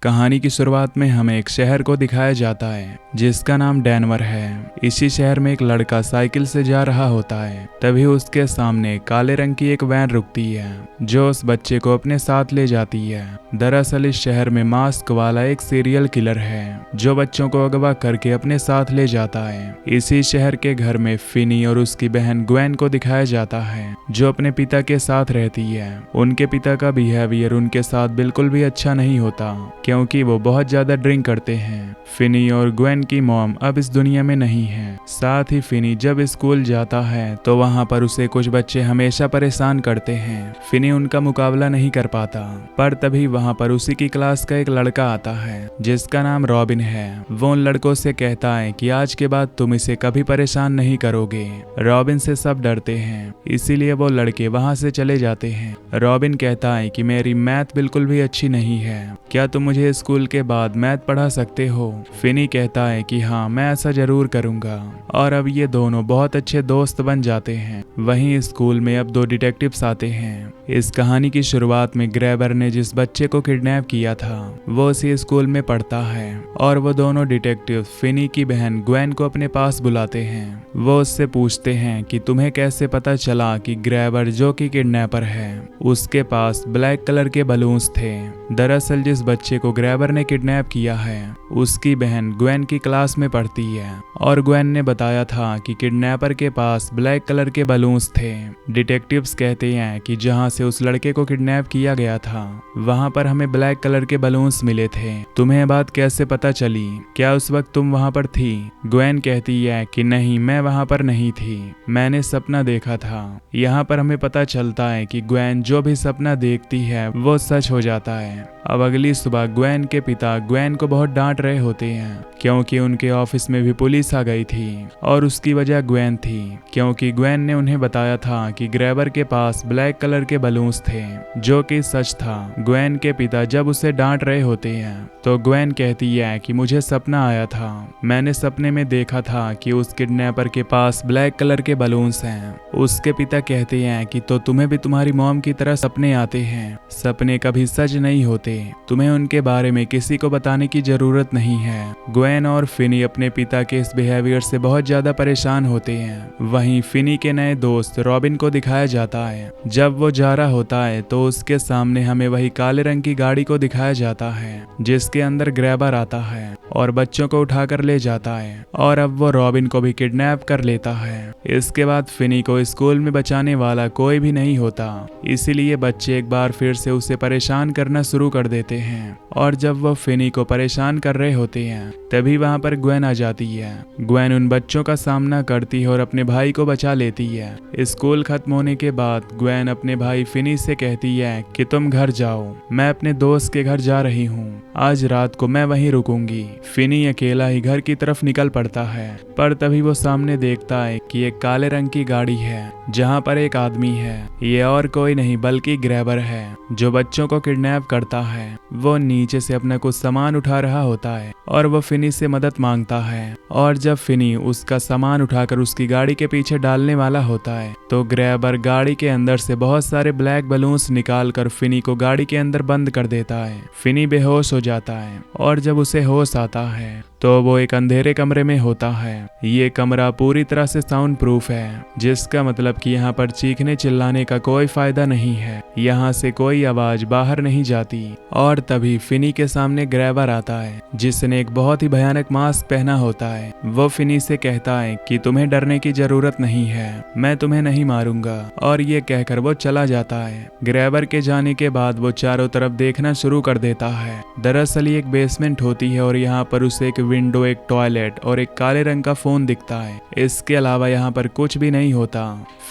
कहानी की शुरुआत में हमें एक शहर को दिखाया जाता है जिसका नाम डेनवर है। इसी शहर में एक लड़का साइकिल से जा रहा होता है। तभी उसके सामने काले रंग की एक वैन रुकती है जो उस बच्चे को अपने साथ ले जाती है। दरअसल इस शहर में मास्क वाला एक सीरियल किलर है जो बच्चों को अगवा करके अपने साथ ले जाता है। इसी शहर के घर में फिनी और उसकी बहन ग्वेन को दिखाया जाता है जो अपने पिता के साथ रहती है। उनके पिता का बिहेवियर उनके साथ बिल्कुल भी अच्छा नहीं होता क्योंकि वो बहुत ज्यादा ड्रिंक करते हैं। फिनी और ग्वेन की मॉम अब इस दुनिया में नहीं है। साथ ही फिनी जब स्कूल जाता है तो वहाँ पर उसे कुछ बच्चे हमेशा परेशान करते हैं। फिनी उनका मुकाबला नहीं कर पाता, पर तभी वहाँ पर उसी की क्लास का एक लड़का आता है जिसका नाम रॉबिन है। वो उन लड़कों से कहता है कि आज के बाद तुम इसे कभी परेशान नहीं करोगे। रॉबिन से सब डरते हैं, इसीलिए वो लड़के वहाँ से चले जाते हैं। रॉबिन कहता है कि मेरी मैथ बिल्कुल भी अच्छी नहीं है, क्या तुम मुझे स्कूल के बाद मैथ पढ़ा सकते हो? फिनी कहता है कि हाँ, मैं ऐसा जरूर करूंगा। और अब ये दोनों बहुत अच्छे दोस्त बन जाते हैं। वहीं स्कूल में अब दो डिटेक्टिव्स आते हैं। इस कहानी की शुरुआत में ग्रैबर ने जिस बच्चे को किडनैप किया था वो उसी स्कूल में पढ़ता है और वो दोनों डिटेक्टिव फिनी की बहन ग्वेन को अपने पास बुलाते हैं। वो उससे पूछते हैं कि तुम्हें कैसे पता चला कि ग्रैबर जो कि किडनैपर है उसके पास ब्लैक कलर के बलून्स थे। दरअसल जिस बच्चे को ग्रैबर ने किडनैप किया है उसकी बहन ग्वेन की क्लास में पढ़ती है और ग्वेन ने बताया था कि किडनैपर के पास ब्लैक कलर के बलून्स थे। डिटेक्टिव्स कहते हैं कि जहां से उस लड़के को किडनैप किया गया था वहां पर हमें ब्लैक कलर के बलून्स मिले थे। तुम्हें बात कैसे पता चली? क्या उस वक्त तुम वहां पर थी? ग्वेन कहती है कि नहीं, मैं वहां पर नहीं थी, मैंने सपना देखा था। यहाँ पर हमें पता चलता है कि ग्वेन जो भी सपना देखती है वो सच हो जाता है। अब अगली सुबह ग्वेन के पिता ग्वेन को बहुत डांट रहे होते हैं क्योंकि उनके ऑफिस में भी पुलिस आ गई थी और उसकी वजह ग्वेन थी क्योंकि ग्वेन ने उन्हें बताया था कि ग्रैबर के पास ब्लैक कलर के बलून्स थे, जो कि सच था। ग्वेन के पिता जब उसे डांट रहे होते हैं तो ग्वेन कहती है कि मुझे सपना आया था, मैंने सपने में देखा था कि उस किडनैपर के पास ब्लैक कलर के बलून्स हैं। उसके पिता कहते हैं कि तो तुम्हें भी तुम्हारी मॉम की तरह सपने आते हैं? सपने कभी सच नहीं होते, तुम्हें उनके बारे में किसी को बताने की जरूरत नहीं है। ग्वेन और फिनी अपने पिता के इस बिहेवियर से बहुत ज्यादा परेशान होते हैं। वहीं फिनी के नए दोस्त रॉबिन को दिखाया जाता है। जब वो जा रहा होता है तो उसके सामने हमें वही काले रंग की गाड़ी को दिखाया जाता है जिसके अंदर ग्रैबर आता है और बच्चों को उठाकर ले जाता है और अब वो रॉबिन को भी किडनैप कर लेता है। इसके बाद फिनी को स्कूल में बचाने वाला कोई भी नहीं होता, इसीलिए बच्चे एक बार फिर से उसे परेशान करना शुरू कर देते हैं और जब वो फिनी को परेशान कर रहे होते हैं तभी वहां पर ग्वेन आ जाती है। ग्वेन उन बच्चों का सामना करती है और अपने भाई को बचा लेती है। स्कूल खत्म होने के बाद ग्वेन अपने भाई फिनी से कहती है कि तुम घर जाओ, मैं अपने दोस्त के घर जा रही हूँ, आज रात को मैं वहीं रुकूंगी। फिनी अकेला ही घर की तरफ निकल पड़ता है, पर तभी वो सामने देखता है कि एक काले रंग की गाड़ी है जहाँ पर एक आदमी है। ये और कोई नहीं बल्कि ग्रैबर है जो बच्चों को किडनैप करता है। वो नीचे से अपना कुछ सामान उठा रहा होता है और वो फिनी से मदद मांगता है और जब फिनी उसका सामान उठाकर उसकी गाड़ी के पीछे डालने वाला होता है तो ग्रैबर गाड़ी के अंदर से बहुत सारे ब्लैक बलून्स निकाल कर फिनी को गाड़ी के अंदर बंद कर देता है। फिनी बेहोश हो जाता है और जब उसे होश आता है तो वो एक अंधेरे कमरे में होता है। ये कमरा पूरी तरह से साउंड प्रूफ है, जिसका मतलब कि यहाँ पर चीखने चिल्लाने का कोई फायदा नहीं है, यहाँ से कोई आवाज बाहर नहीं जाती। और तभी फिनी के सामने ग्रैबर आता है जिसने एक बहुत ही भयानक मास्क पहना होता है। वो फिनी से कहता है कि तुम्हें डरने की जरूरत नहीं है, मैं तुम्हें नहीं मारूंगा, और ये कहकर वो चला जाता है। ग्रैबर के जाने के बाद वो चारों तरफ देखना शुरू कर देता है। दरअसल ये एक बेसमेंट होती है और यहाँ पर उसे एक विंडो, एक टॉयलेट और एक काले रंग का फोन दिखता है। इसके अलावा यहाँ पर कुछ भी नहीं होता।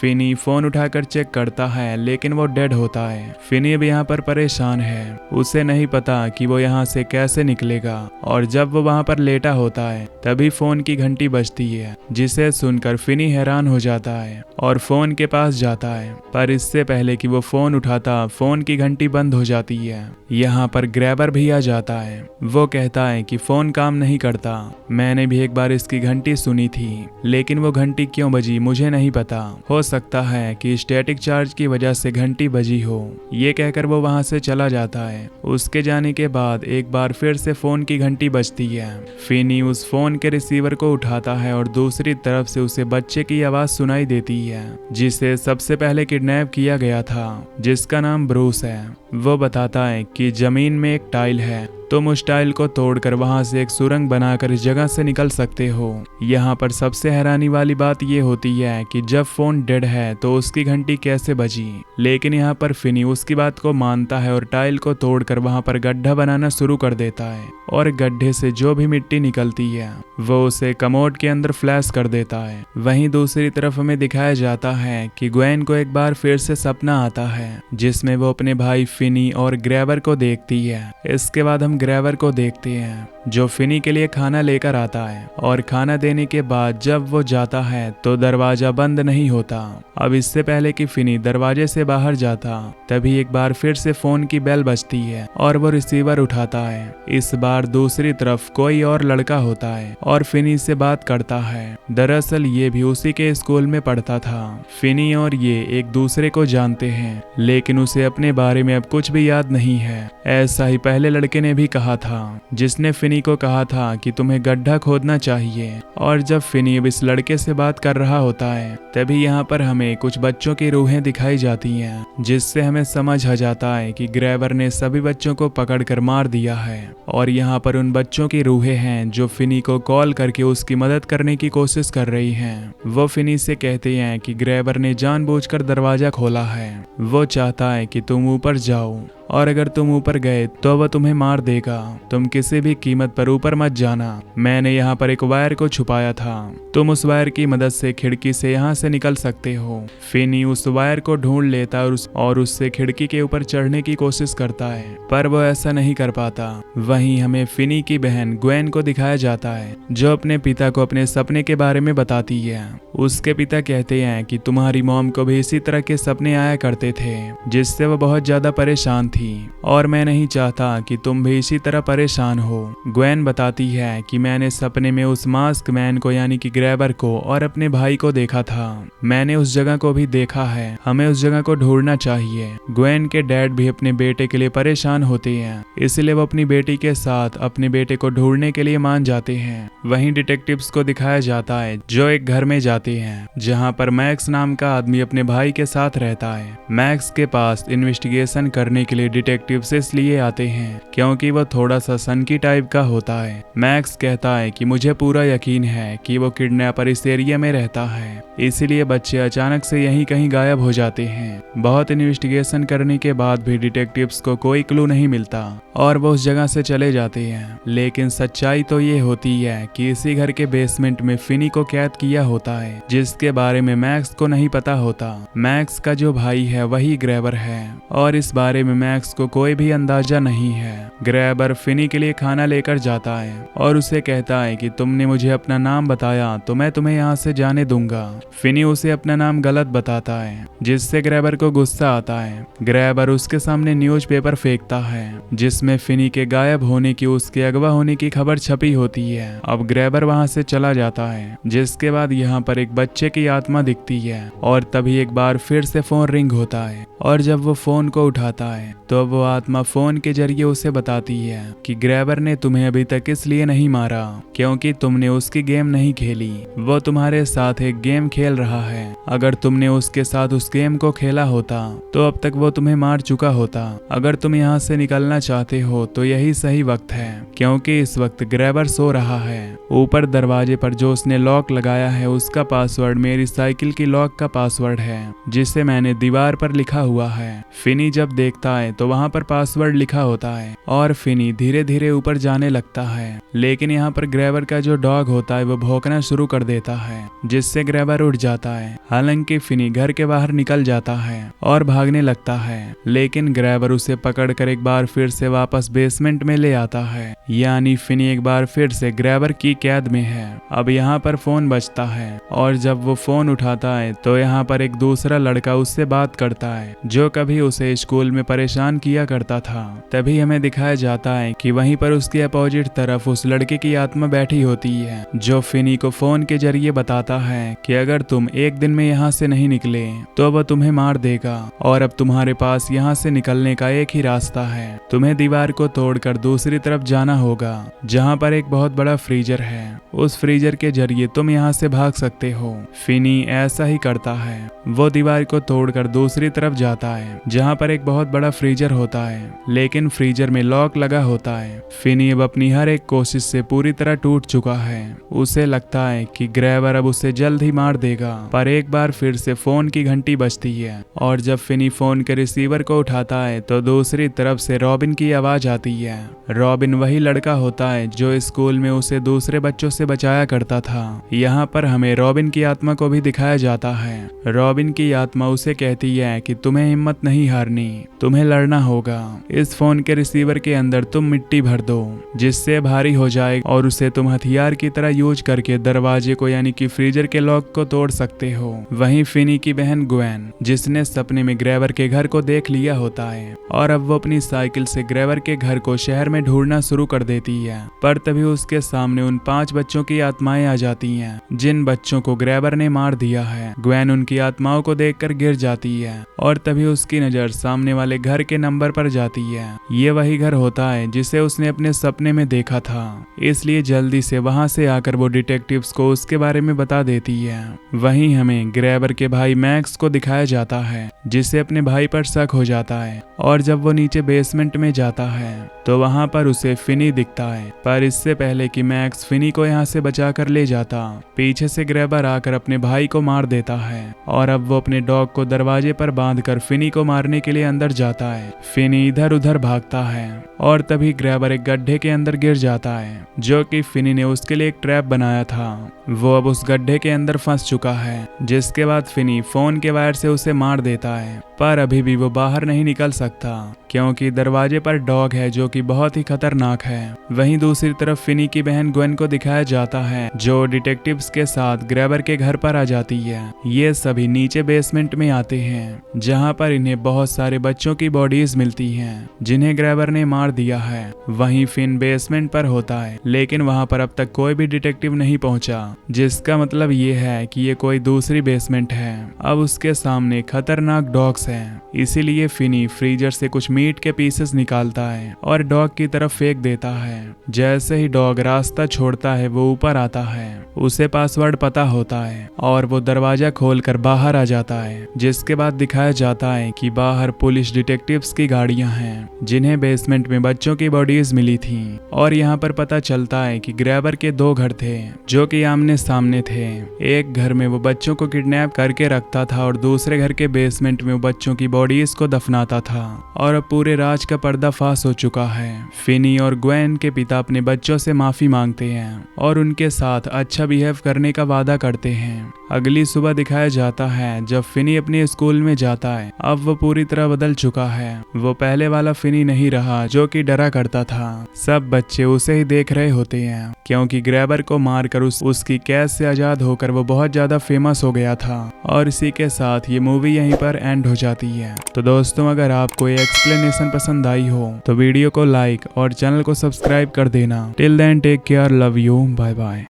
फिनी फोन उठाकर चेक करता है लेकिन वो डेड होता है। फिनी भी यहाँ पर परेशान है, उसे नहीं पता कि वो यहाँ से कैसे निकलेगा और जब वो वहाँ पर लेटा होता है तभी फोन की घंटी बजती है जिसे सुनकर फिनी हैरान हो जाता है और फोन के पास जाता है, पर इससे पहले कि वो फोन उठाता फोन की घंटी बंद हो जाती है। यहाँ पर ग्रैबर भी आ जाता है। वो कहता है कि फोन काम नहीं करता। मैंने भी एक बार इसकी घंटी सुनी थी, लेकिन वो घंटी क्यों बजी मुझे नहीं पता। हो सकता है कि स्टैटिक चार्ज की वजह से घंटी बजी हो। ये कहकर वो वहां से चला जाता है। उसके जाने के बाद एक बार फिर से फोन की घंटी बजती है। फिनी उस फोन के रिसीवर को उठाता है और दूसरी तरफ से उसे बच्चे की आवाज सुनाई देती है, जिसे सबसे पहले किडनैप किया गया था, जिसका नाम ब्रूस है। वो बताता है कि जमीन में एक टाइल है, तुम उस टाइल को तोड़कर वहां से एक सुरंग बनाकर इस जगह से निकल सकते हो। यहाँ पर सबसे हैरानी वाली बात ये होती है कि जब फोन डेड है तो उसकी घंटी कैसे बजी। लेकिन यहाँ पर फिनी उसकी बात को मानता है और टाइल को तोड़कर वहां पर गड्ढा बनाना शुरू कर देता है, और गड्ढे से जो भी मिट्टी निकलती है वो उसे कमोड के अंदर फ्लैश कर देता है। वहीं दूसरी तरफ हमें दिखाया जाता है कि ग्वेन को एक बार फिर से सपना आता है, जिसमें वो अपने भाई फिनी और ग्रेवर को देखती है। इसके बाद हम ग्रेवर को देखते हैं, जो फिनी के लिए खाना लेकर आता है, और खाना देने के बाद जब वो जाता है तो दरवाजा बंद नहीं होता। अब इससे पहले कि फिनी दरवाजे से बाहर जाता, तभी एक बार फिर से फोन की बेल बजती है और वो रिसीवर उठाता है। इस बार दूसरी तरफ कोई और लड़का होता है और फिनी से बात करता है। दरअसल ये भी उसी के स्कूल में पढ़ता था। फिनी और ये एक दूसरे को जानते हैं, लेकिन उसे अपने बारे में अब कुछ भी याद नहीं है। ऐसा ही पहले लड़के ने भी कहा था, जिसने फिनी को कहा था कि तुम्हें गड्ढा खोदना चाहिए। और जब फिनी अब इस लड़के से बात कर रहा होता है, तभी यहाँ पर हमें कुछ बच्चों की रूहें दिखाई जाती हैं, जिससे हमें समझ आ जाता है कि ग्रेवर ने सभी बच्चों को पकड़कर मार दिया है। और यहाँ पर उन बच्चों की रूहें हैं जो फिनी को कॉल करके उसकी मदद करने की कोशिश कर रही हैं। वो फिनी से कहते हैं कि ग्रेवर ने जानबूझकर दरवाजा खोला है। वो चाहता है कि तुम ऊपर जाओ, और अगर तुम ऊपर गए तो वह तुम्हें मार देगा। तुम किसी भी कीमत पर ऊपर मत जाना। मैंने यहाँ पर एक वायर को छुपाया था, तुम उस वायर की मदद से खिड़की से यहाँ से निकल सकते हो। फिनी उस वायर को ढूंढ लेता और उससे खिड़की के ऊपर चढ़ने की कोशिश करता है, पर वो ऐसा नहीं कर पाता। वहीं हमें फिनी की बहन ग्वेन को दिखाया जाता है, जो अपने पिता को अपने सपने के बारे में बताती है। उसके पिता कहते हैं कि तुम्हारी मॉम को भी इसी तरह के सपने आया करते थे, जिससे वो बहुत ज्यादा परेशान थी, और मैं नहीं चाहता कि तुम भी इसी तरह परेशान हो। ग्वेन बताती है कि मैंने सपने में उस मास्क मैन को यानी कि ग्रेवर को और अपने भाई को देखा था। मैंने उस जगह को भी देखा है, हमें उस जगह को ढूंढना चाहिए। ग्वेन के डैड भी अपने बेटे के लिए परेशान होते हैं, इसलिए वो अपनी बेटी के साथ अपने बेटे को ढूंढने के लिए मान जाते हैं। वहीं डिटेक्टिव्स को दिखाया जाता है, जो एक घर में जाते हैं जहां पर मैक्स नाम का आदमी अपने भाई के साथ रहता है। मैक्स के पास इन्वेस्टिगेशन करने के लिए डिटेक्टिव्स इसलिए आते हैं क्योंकि वो थोड़ा सा सनकी टाइप का होता है। मैक्स कहता है कि मुझे पूरा यकीन है कि वो किडनैपर इस एरिया में रहता है, इसीलिए बच्चे अचानक से यहीं कहीं गायब हो जाते हैं। बहुत इन्वेस्टिगेशन करने के बाद भी डिटेक्टिव्स को कोई क्लू नहीं मिलता और वो उस जगह से चले जाते हैं। लेकिन सच्चाई तो ये होती है कि इसी घर के बेसमेंट में फिनी को कैद किया होता है, जिसके बारे में मैक्स को नहीं पता होता। मैक्स का जो भाई है वही ग्रेवर है, और इस बारे में मैक्स को कोई भी अंदाजा नहीं है। ग्रेवर फिनी के लिए खाना लेकर जाता है और उसे कहता है कि तुमने मुझे अपना नाम बताया तो मैं तुम्हें यहाँ से जाने दूंगा। फिनी उसे अपना नाम गलत बताता है, जिससे ग्रेवर को गुस्सा आता है। ग्रेवर उसके सामने न्यूज़पेपर फेंकता है, जिसमें फिनी के गायब होने की, उसके अगवा होने की खबर छपी होती है। अब ग्रेवर वहां से चला जाता है, जिसके बाद यहाँ पर एक बच्चे की आत्मा दिखती है, और तभी एक बार फिर से फोन रिंग होता है, और जब वो फोन को उठाता है तो वो आत्मा फोन के जरिए उसे बताती है कि ग्रेवर ने तुम्हें अभी तक इसलिए नहीं मारा क्योंकि तुमने उसकी गेम नहीं खेली। वो तुम्हारे साथ एक गेम खेल रहा है। अगर तुमने उसके साथ उस गेम को खेला होता तो अब तक वो तुम्हें मार चुका होता। अगर तुम यहाँ से निकलना चाहते हो तो यही सही वक्त है, क्योंकि इस वक्त ग्रेवर सो रहा है। ऊपर दरवाजे पर जो उसने लॉक लगाया है उसका पासवर्ड मेरी साइकिल की लॉक का पासवर्ड है, जिसे मैंने दीवार पर लिखा हुआ है। फिनी जब देखता है तो वहाँ पर पासवर्ड लिखा होता है और फिनी धीरे धीरे ऊपर जाने लगता है। लेकिन यहाँ पर ग्रेवर का जो डॉग होता है वो भौंकना शुरू कर देता है, जिससे ग्रेवर उठ जाता है। हालांकि फिनी घर के बाहर निकल जाता है और भागने लगता है, लेकिन ग्रेवर उसे पकड़कर एक बार फिर से वापस बेसमेंट में ले आता है। यानी फिनी एक बार फिर से ग्रेवर की कैद में है। अब यहाँ पर फोन बजता है और जब वो फोन उठाता है तो यहाँ पर एक दूसरा लड़का उससे बात करता है, जो कभी उसे स्कूल में परेशान परेशान किया करता था। तभी हमें दिखाया जाता है कि वहीं पर उसके अपोजिट तरफ उस लड़के की आत्मा बैठी होती है, जो फिनी को फोन के जरिए बताता है कि अगर तुम एक दिन में यहाँ से नहीं निकले तो वह तुम्हें मार देगा और अब तुम्हारे पास यहाँ से निकलने का एक ही रास्ता है, तुम्हें दीवार को तोड़कर दूसरी तरफ जाना होगा जहाँ पर एक बहुत बड़ा फ्रीजर है। उस फ्रीजर के जरिए तुम यहाँ से भाग सकते हो। फिनी ऐसा ही करता है, वो दीवार को तोड़कर दूसरी तरफ जाता है जहाँ पर एक बहुत बड़ा फ्रीजर होता है, लेकिन फ्रीजर में लॉक लगा होता है। फिनी अब अपनी हर एक कोशिश से पूरी तरह टूट चुका है। उसे लगता है कि ग्रैबर अब उसे जल्द ही मार देगा, पर एक बार फिर से फोन की घंटी बजती है और जब फिनी फोन के रिसीवर को उठाता है तो दूसरी तरफ से रॉबिन की आवाज आती है। रॉबिन वही लड़का होता है जो स्कूल में उसे दूसरे बच्चों से बचाया करता था। यहाँ पर हमें रॉबिन की आत्मा को भी दिखाया जाता है। रॉबिन की आत्मा उसे कहती है कि तुम्हें हिम्मत नहीं हारनी, तुम्हें लड़ना होगा। इस फोन के रिसीवर के अंदर तुम मिट्टी भर दो जिससे भारी हो जाए और उसे तुम हथियार की तरह यूज करके दरवाजे को यानी कि फ्रीजर के लॉक को तोड़ सकते हो। वहीं फिनी की बहन ग्वेन, जिसने सपने में ग्रैबर के घर को देख लिया होता है और अब वो अपनी साइकिल से ग्रैबर के घर को शहर में ढूंढना शुरू कर देती है, पर तभी उसके सामने उन 5 बच्चों की आत्माएं आ जाती हैं जिन बच्चों को ग्रैबर ने मार दिया है। ग्वेन उनकी आत्माओं को देखकर गिर जाती है और तभी उसकी नजर सामने वाले घर के नंबर पर जाती है। ये वही घर होता है जिसे उसने अपने सपने में देखा था, इसलिए जल्दी से वहां से आकर वो डिटेक्टिव्स को उसके बारे में बता देती है। वहीं हमें ग्रैबर के भाई मैक्स को दिखाया जाता है, जिसे अपने भाई पर शक हो जाता है और जब वो नीचे बेसमेंट में जाता है तो वहां पर उसे फिनी दिखता है। पर इससे पहले कि मैक्स फिनी को यहाँ से बचा कर ले जाता, पीछे से ग्रैबर आकर अपने भाई को मार देता है और अब वो अपने डॉग को दरवाजे पर बांधकर फिनी को मारने के लिए अंदर जाता है। फिनी इधर उधर भागता है और तभी ग्रैबर एक गड्ढे के अंदर गिर जाता है जो कि फिनी ने उसके लिए एक ट्रैप बनाया था। वो अब उस गड्ढे के अंदर फंस चुका है, जिसके बाद फिनी फोन के वायर से उसे मार देता है, पर अभी भी वो बाहर नहीं निकल सकता क्योंकि दरवाजे पर डॉग है जो कि बहुत ही खतरनाक है। वहीं दूसरी तरफ फिनी की बहन ग्वेन को दिखाया जाता है जो डिटेक्टिव्स के साथ ग्रैबर के घर पर आ जाती है। ये सभी नीचे बेसमेंट में आते हैं जहां पर इन्हें बहुत सारे बच्चों की बॉडीज मिलती हैं जिन्हें ग्रैबर ने मार दिया है। वहीं फिन बेसमेंट पर होता है, लेकिन वहां पर अब तक कोई भी डिटेक्टिव नहीं पहुंचा, जिसका मतलब ये है कि ये कोई दूसरी बेसमेंट है। अब उसके सामने खतरनाक डॉग्स हैं, इसीलिए फिनी फ्रीजर से कुछ मीट के पीसेस निकालता है और डॉग की तरफ फेंक देता है। जैसे ही डॉग रास्ता छोड़ता है वो ऊपर आता है, उसे पासवर्ड पता होता है और वो दरवाजा खोलकर बाहर आ जाता है, जिसके बाद दिखाया जाता है कि बाहर पुलिस डिटेक्टिव्स की गाड़ियां हैं जिन्हें बेसमेंट में बच्चों की बॉडीज मिली थी। और यहाँ पर पता चलता है कि ग्रैबर के 2 घर थे जो कि आमने सामने थे। एक घर में वो बच्चों को किडनैप करके रखता था और दूसरे घर के बेसमेंट में वो बच्चों की बॉडीज को दफनाता था। और अब पूरे राज का पर्दाफाश हो चुका है। फिनी और ग्वेन के पिता अपने बच्चों से माफी मांगते हैं और उनके साथ अच्छा बिहेव करने का वादा करते हैं। अगली सुबह दिखाया जाता है जब फिनी अपने स्कूल में जाता है। अब वो पूरी तरह बदल चुका है, वो पहले वाला फिनी नहीं रहा जो कि डरा करता था। सब बच्चे उसे ही देख रहे होते हैं क्योंकि ग्रैबर को मारकर उसकी कैद से आजाद होकर वो बहुत ज्यादा फेमस हो गया था। और इसी के साथ ये मूवी यहीं पर एंड हो जाती है। तो दोस्तों, अगर आपको ये एक्सप्लेनेशन पसंद आई हो तो वीडियो को लाइक और चैनल को सब्सक्राइब कर देना। Till then take care, love you, bye bye.